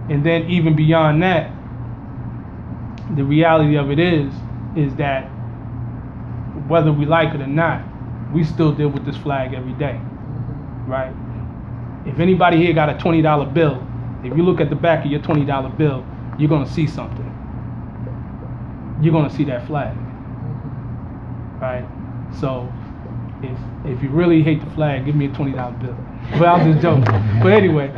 And then even beyond that, the reality of it is that whether we like it or not, we still deal with this flag every day, right? If anybody here got a $20 bill, if you look at the back of your $20 bill, you're gonna see something. You're gonna see that flag, right? So if you really hate the flag, give me a $20 bill. Well, I'm just joking. But anyway,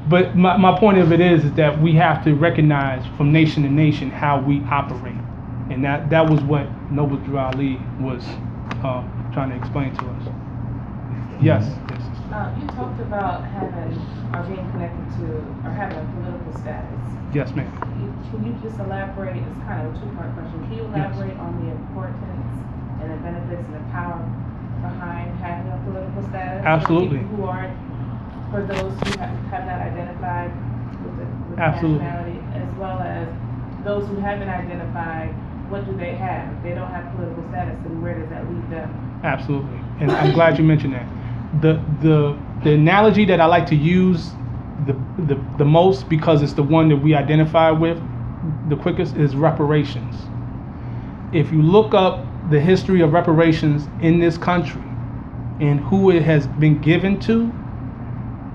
but my point of it is that we have to recognize from nation to nation how we operate. And that was what Noble Drew Ali was trying to explain to us. Yes. You talked about having or being connected to or having a political status. Yes, ma'am. Can you just elaborate? It's kind of a two-part question. Can you elaborate on the importance and the benefits and the power behind having a political status? Absolutely. For people who aren't, for those who have not identified with the nationality, as well as those who haven't identified. What do they have? If they don't have political status, then where does that leave them? Absolutely, and I'm glad you mentioned that. The analogy that I like to use the most, because it's the one that we identify with the quickest, is reparations. If you look up the history of reparations in this country and who it has been given to,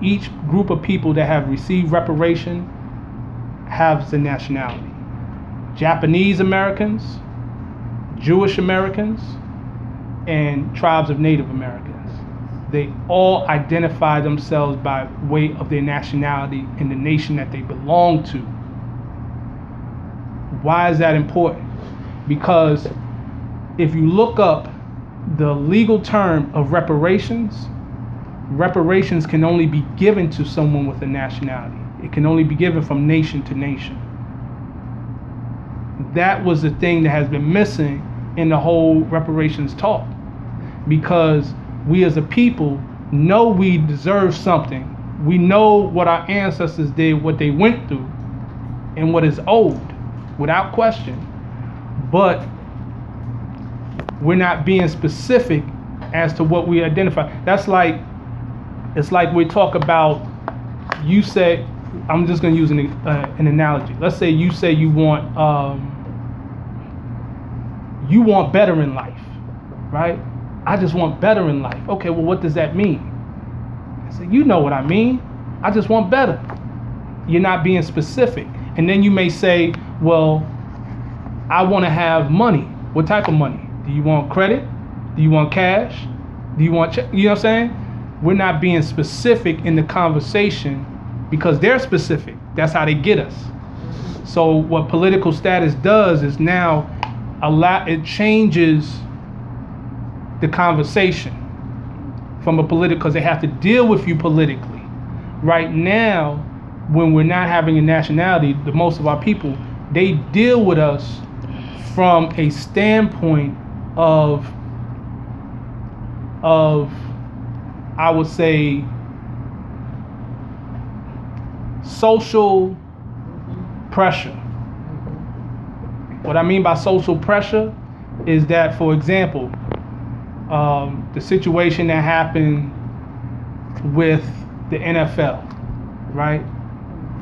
each group of people that have received reparation has a nationality. Japanese Americans, Jewish Americans, and tribes of Native Americans. They all identify themselves by way of their nationality in the nation that they belong to. Why is that important? Because if you look up the legal term of reparations, reparations can only be given to someone with a nationality. It can only be given from nation to nation. That was the thing that has been missing in the whole reparations talk, because we as a people know we deserve something. We know what our ancestors did, what they went through, and what is owed, without question. But we're not being specific as to what we identify. It's like we talk about, you say, I'm just going to use an analogy. Let's say you say you want better in life, right? I just want better in life. Okay, well, what does that mean? I say, you know what I mean. I just want better. You're not being specific. And then you may say, well, I want to have money. What type of money? Do you want credit? Do you want cash? Do you want check? You know what I'm saying? We're not being specific in the conversation because they're specific. That's how they get us. So what political status does is now it changes the conversation from a political, because they have to deal with you politically. Right now, when we're not having a nationality, most of our people, they deal with us from a standpoint of I would say social pressure. What I mean by social pressure is that, for example, the situation that happened with the NFL, right?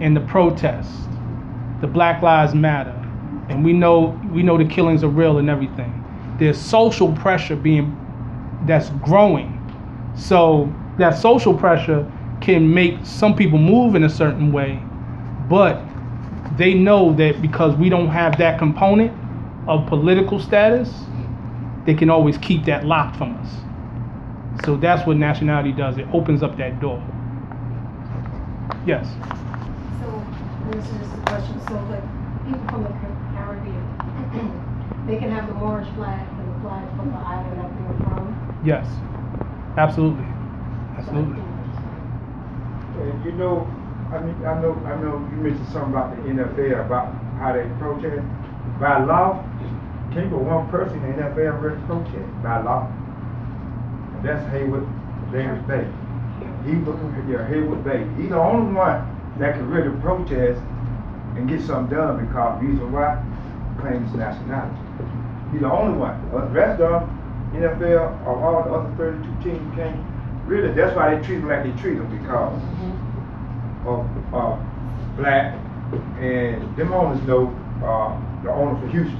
And the protests, the Black Lives Matter, and we know the killings are real and everything. There's social pressure that's growing. So that social pressure can make some people move in a certain way, but they know that because we don't have that component of political status, they can always keep that locked from us. So that's what nationality does. It opens up that door. Yes. So this is the question. So like people from the Caribbean, they can have the Moorish flag and the flag from the island that they're from? Yes. Absolutely. Absolutely. You know, I know you mentioned something about the NFL, about how they protest. By law, can't but one person in the NFL really protest by law. And that's Haywood Davis Bay. Haywood Bay. He's the only one that can really protest and get something done, because reason why? Claims nationality. He's the only one. The rest of them, NFL or all the other 32 teams can't really. That's why they treat them like they treat them, because of black, And them owners know the owner for Houston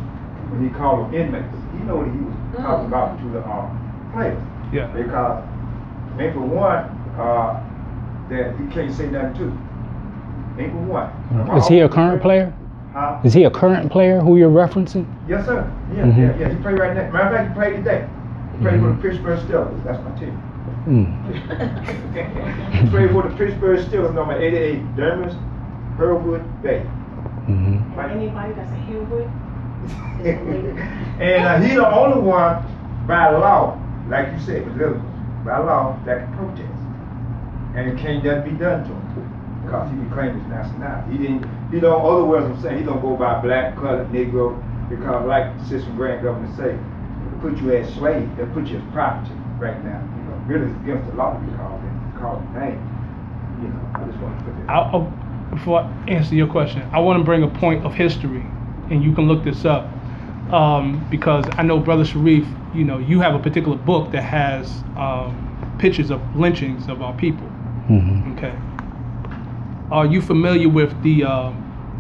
when he called them inmates. He know what he was talking about to the players. Yeah. Because ain't for one that he can't say nothing to. Ain't for one. Is he a current player? Huh? Is he a current player who you're referencing? Yes, sir. Yeah, Mhm. yeah. He played right now. Matter of fact, he played today. He played for the Pittsburgh Steelers. That's my team. He played for the Pittsburgh Steelers, number 88, Dermis Herwood Bay. Mm-hmm. Right? Anybody that's a Hillwood? And he's the only one by law, like you said, political, by law, that can protest. And it can't nothing be done to him because he can claim his nationality. He don't, other words I'm saying, he don't go by black, colored, Negro, because like Sister Grant government say, they put you as slave, they put you as property right now. You know, really it's against the law to be called a name. You know, I just want to put that. Before I answer your question, I want to bring a point of history, and you can look this up, because I know Brother Shareef, you know, you have a particular book that has pictures of lynchings of our people. Mm-hmm. Okay. Are you familiar with the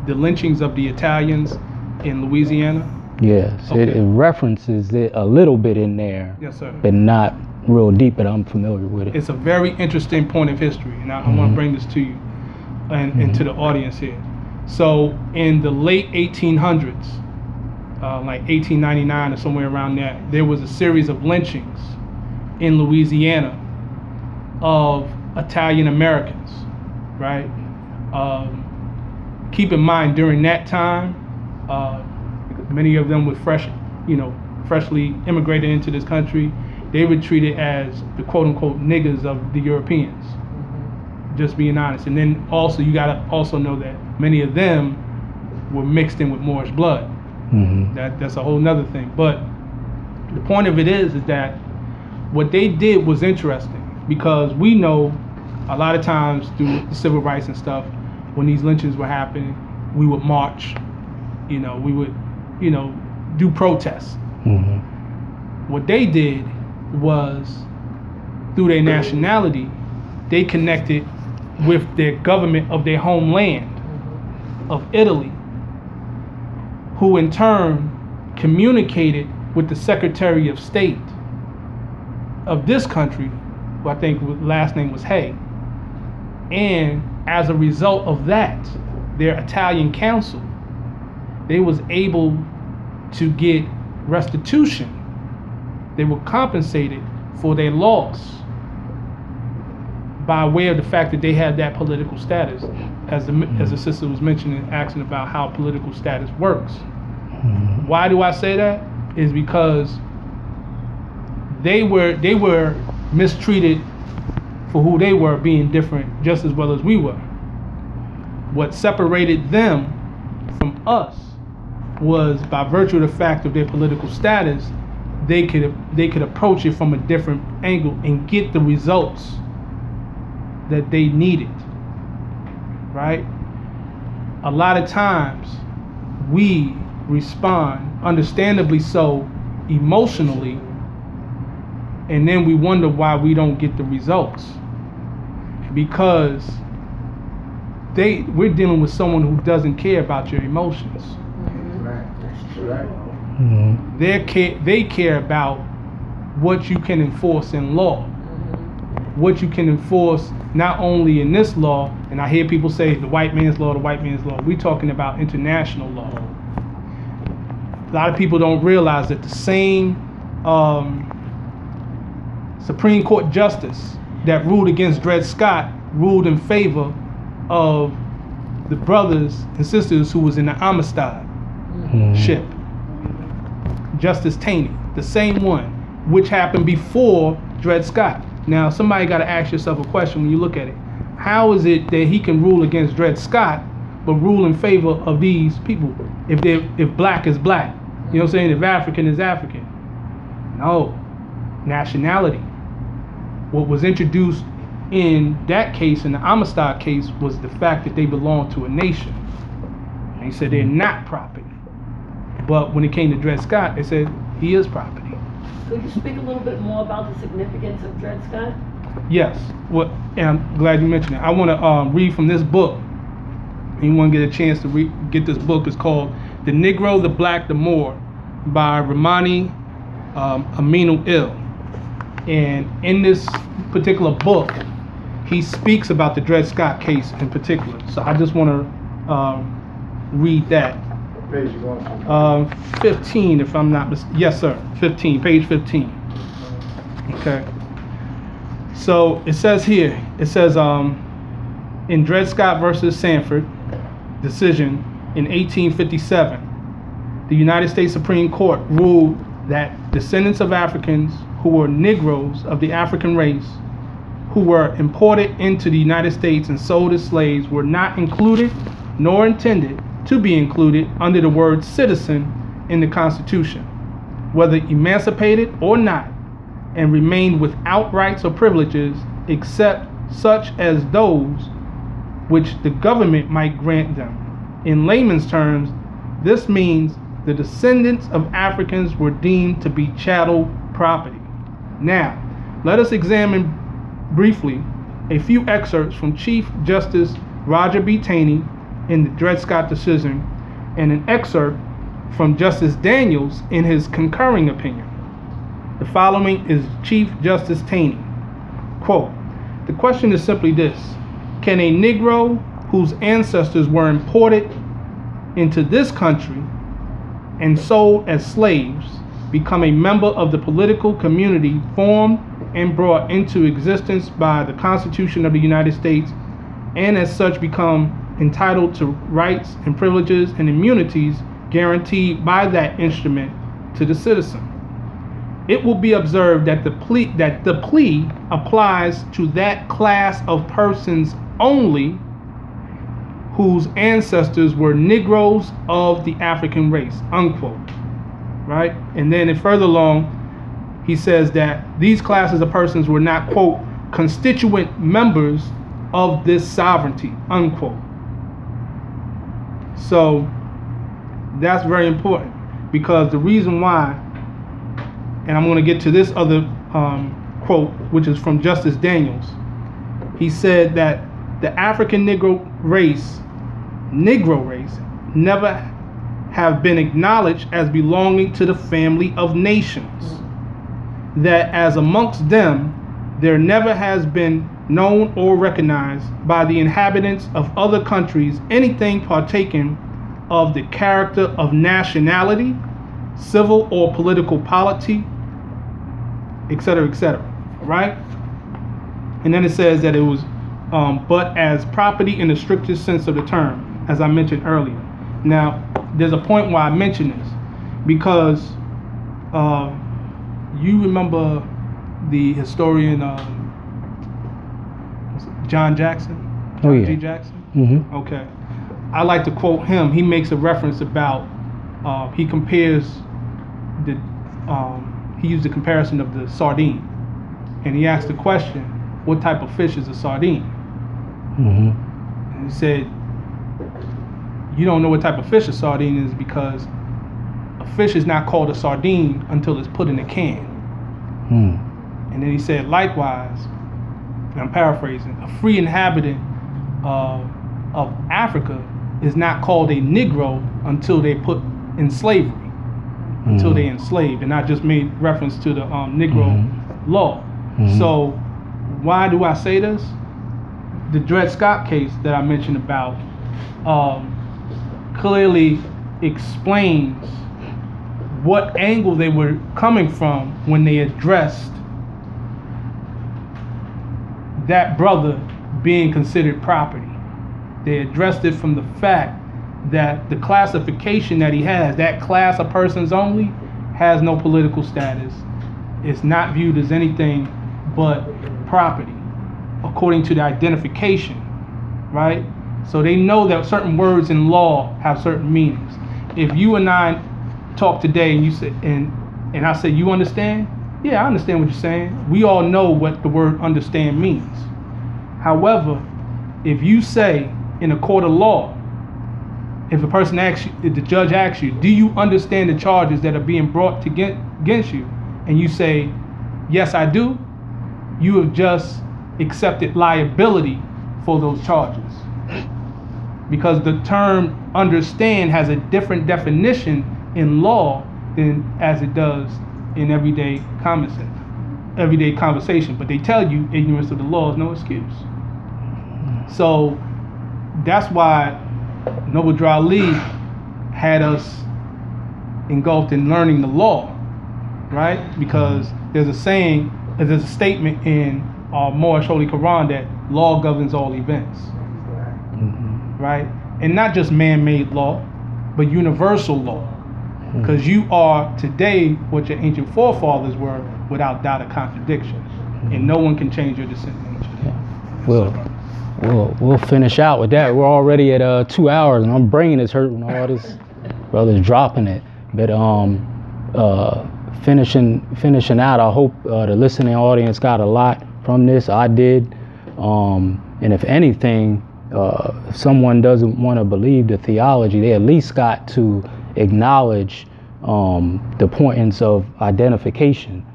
lynchings of the Italians in Louisiana? Yes, Okay. it references it a little bit in there, Yes, sir. but not real deep, but I'm familiar with it. It's a very interesting point of history, and I want to bring this to you and to the audience here. So in the late 1800s, like 1899 or somewhere around there was a series of lynchings in Louisiana of Italian Americans, right? Keep in mind, during that time, many of them were freshly immigrated into this country. They were treated as the quote-unquote niggers of the Europeans. Just being honest. And then also, you gotta also know that many of them were mixed in with Moorish blood. Mm-hmm. That's a whole nother thing. But the point of it is that what they did was interesting, because we know a lot of times through the civil rights and stuff, when these lynchings were happening, we would march, we would, do protests. Mm-hmm. What they did was, through their nationality, they connected with their government of their homeland, of Italy, who in turn communicated with the Secretary of State of this country, who I think last name was Hay. And as a result of that, their Italian council, they was able to get restitution. They were compensated for their loss by way of the fact that they had that political status, as the sister was mentioning, asking about how political status works. Mm-hmm. Why do I say that? Is because they were mistreated for who they were, being different just as well as we were. What separated them from us was, by virtue of the fact of their political status, they could approach it from a different angle and get the results that they needed, right? A lot of times we respond, understandably so, emotionally, and then we wonder why we don't get the results, because we're dealing with someone who doesn't care about your emotions. Right. Mm-hmm. They care about what you can enforce in law, what you can enforce not only in this law, and I hear people say the white man's law, we're talking about international law. A lot of people don't realize that the same Supreme Court justice that ruled against Dred Scott ruled in favor of the brothers and sisters who was in the Amistad ship. Justice Taney, the same one, which happened before Dred Scott. Now, somebody got to ask yourself a question when you look at it. How is it that he can rule against Dred Scott, but rule in favor of these people? If black is black, you know what I'm saying? If African is African. No, nationality. What was introduced in that case, in the Amistad case, was the fact that they belonged to a nation. And he said they're not property. But when it came to Dred Scott, they said he is property. Could you speak a little bit more about the significance of Dred Scott? Yes. Well, and I'm glad you mentioned it. I want to read from this book anyone get a chance to get this book, it's called The Negro, the Black, the Moor by Ramani Aminu Il. And in this particular book, he speaks about the Dred Scott case in particular. So I just want to read that. What page you going to? 15, if I'm not mistaken. Yes, sir. 15, page 15. Okay. So it says here, in Dred Scott versus Sanford decision in 1857, the United States Supreme Court ruled that descendants of Africans who were Negroes of the African race who were imported into the United States and sold as slaves were not included nor intended to be included under the word citizen in the Constitution, whether emancipated or not, and remained without rights or privileges except such as those which the government might grant them. In layman's terms, this means the descendants of Africans were deemed to be chattel property. Now, let us examine briefly a few excerpts from Chief Justice Roger B. Taney in the Dred Scott decision and an excerpt from Justice Daniels in his concurring opinion. The following is Chief Justice Taney. Quote, "The question is simply this: can a Negro whose ancestors were imported into this country and sold as slaves become a member of the political community formed and brought into existence by the Constitution of the United States, and as such become entitled to rights and privileges and immunities guaranteed by that instrument to the citizen? It will be observed that the plea applies to that class of persons only whose ancestors were Negroes of the African race," unquote. Right? And then further along, he says that these classes of persons were not, quote, constituent members of this sovereignty, unquote. So that's very important, because the reason why, and I'm going to get to this other quote, which is from Justice Daniels. He said that the African Negro race never have been acknowledged as belonging to the family of nations, that as amongst them there never has been known or recognized by the inhabitants of other countries anything partaking of the character of nationality, civil or political polity, etc., etc. Right? And then it says that it was but as property in the strictest sense of the term, as I mentioned earlier. Now, there's a point why I mention this, because you remember the historian John Jackson? Oh, yeah. G. Jackson? Mm-hmm. Okay. I like to quote him. He makes a reference about, he compares he used the comparison of the sardine. And he asked the question, what type of fish is a sardine? Mm-hmm. And he said, you don't know what type of fish a sardine is because a fish is not called a sardine until it's put in a can. Mm. And then he said, likewise, and I'm paraphrasing, a free inhabitant of Africa is not called a Negro until they put in slavery, until they enslaved. And I just made reference to the Negro law. Mm-hmm. So why do I say this? The Dred Scott case that I mentioned about clearly explains what angle they were coming from when they addressed that brother being considered property. They addressed it from the fact that the classification that he has, that class of persons only, has no political status. It's not viewed as anything but property, according to the identification, right? So they know that certain words in law have certain meanings. If you and I talk today and you say, and I say, you understand? Yeah, I understand what you're saying. We all know what the word understand means. However, if you say in a court of law, if a person asks you, if the judge asks you, do you understand the charges that are being brought against you? And you say, yes, I do. You have just accepted liability for those charges. because the term understand has a different definition in law than as it does in everyday common sense, everyday conversation. But they tell you ignorance of the law is no excuse. So that's why Noble Drew Ali had us engulfed in learning the law, right? Because there's a saying, there's a statement in our Moorish Holy Quran that law governs all events, right? And not just man-made law, but universal law. Because you are today what your ancient forefathers were, without doubt or contradiction. And no one can change your descent nature. We'll finish out with that. We're already at 2 hours, and my brain is hurting. All this brothers dropping it. But finishing out, I hope the listening audience got a lot from this. I did. And if anything, if someone doesn't want to believe the theology, they at least got to acknowledge the importance of identification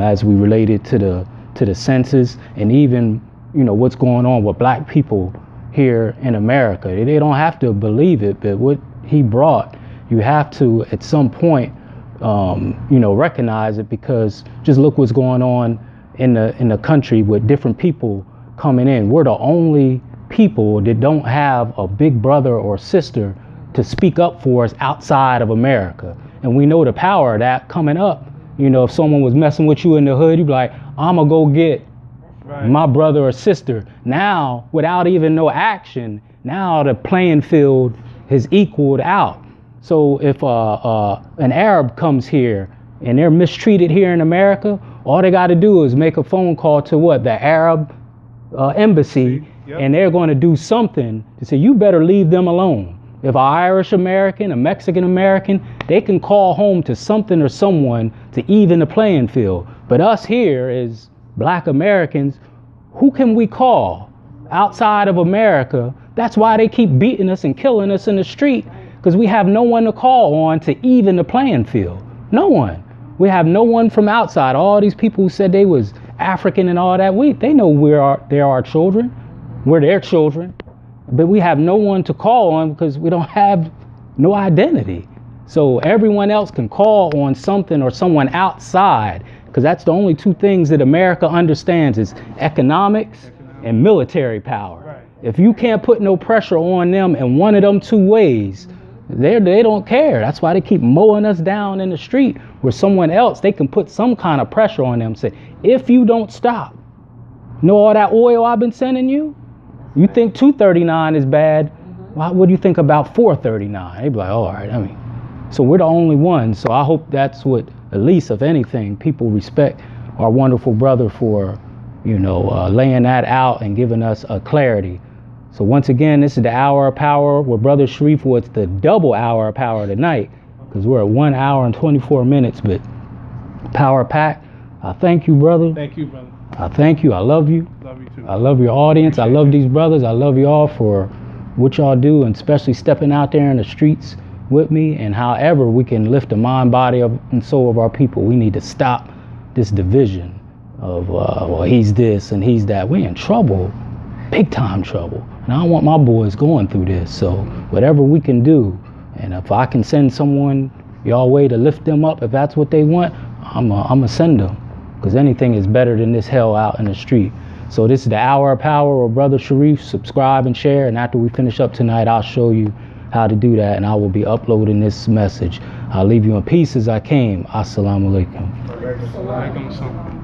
as we related to the census, and even what's going on with black people here in America. They don't have to believe it, but what he brought, you have to at some point recognize it, because just look what's going on in the country with different people coming in. We're the only people that don't have a big brother or sister to speak up for us outside of America. And we know the power of that coming up. If someone was messing with you in the hood, you'd be like, I'm gonna go get my brother or sister. Now, without even no action, now the playing field has equaled out. So if an Arab comes here and they're mistreated here in America, all they got to do is make a phone call to the Arab embassy, and they're going to do something to say, you better leave them alone. If an Irish American, a Mexican American, they can call home to something or someone to even the playing field. But us here as black Americans, who can we call outside of America? That's why they keep beating us and killing us in the street, because we have no one to call on to even the playing field. No one. We have no one from outside. All these people who said they was African and all that, they know they're our children. We're their children. But we have no one to call on because we don't have no identity. So everyone else can call on something or someone outside, because that's the only two things that America understands is economics and military power. Right. If you can't put no pressure on them in one of them two ways, they don't care. That's why they keep mowing us down in the street, where someone else, they can put some kind of pressure on them. Say, if you don't stop, all that oil I've been sending you? You think 239 is bad? Well, what do you think about 439? They'd be like, all right, so we're the only ones. So I hope that's what, at least if anything, people respect our wonderful brother for, laying that out and giving us a clarity. So once again, this is the Hour of Power with Brother Shareef. It's the double Hour of Power tonight, because we're at 1 hour and 24 minutes, but power pack. I thank you, brother. Thank you, brother. I thank you. I love you. Love you too. I love your audience. I love these brothers. I love y'all for what y'all do, and especially stepping out there in the streets with me. And however we can lift the mind, body, and soul of our people, we need to stop this division of, well, he's this and he's that. We're in trouble, big time trouble. And I don't want my boys going through this. So whatever we can do, and if I can send someone y'all way to lift them up, if that's what they want, I'm gonna send them. Because anything is better than this hell out in the street. So this is the Hour of Power with Brother Shareef. Subscribe and share. And after we finish up tonight, I'll show you how to do that. And I will be uploading this message. I'll leave you in peace as I came. Assalamu alaikum. Alaikum assalam.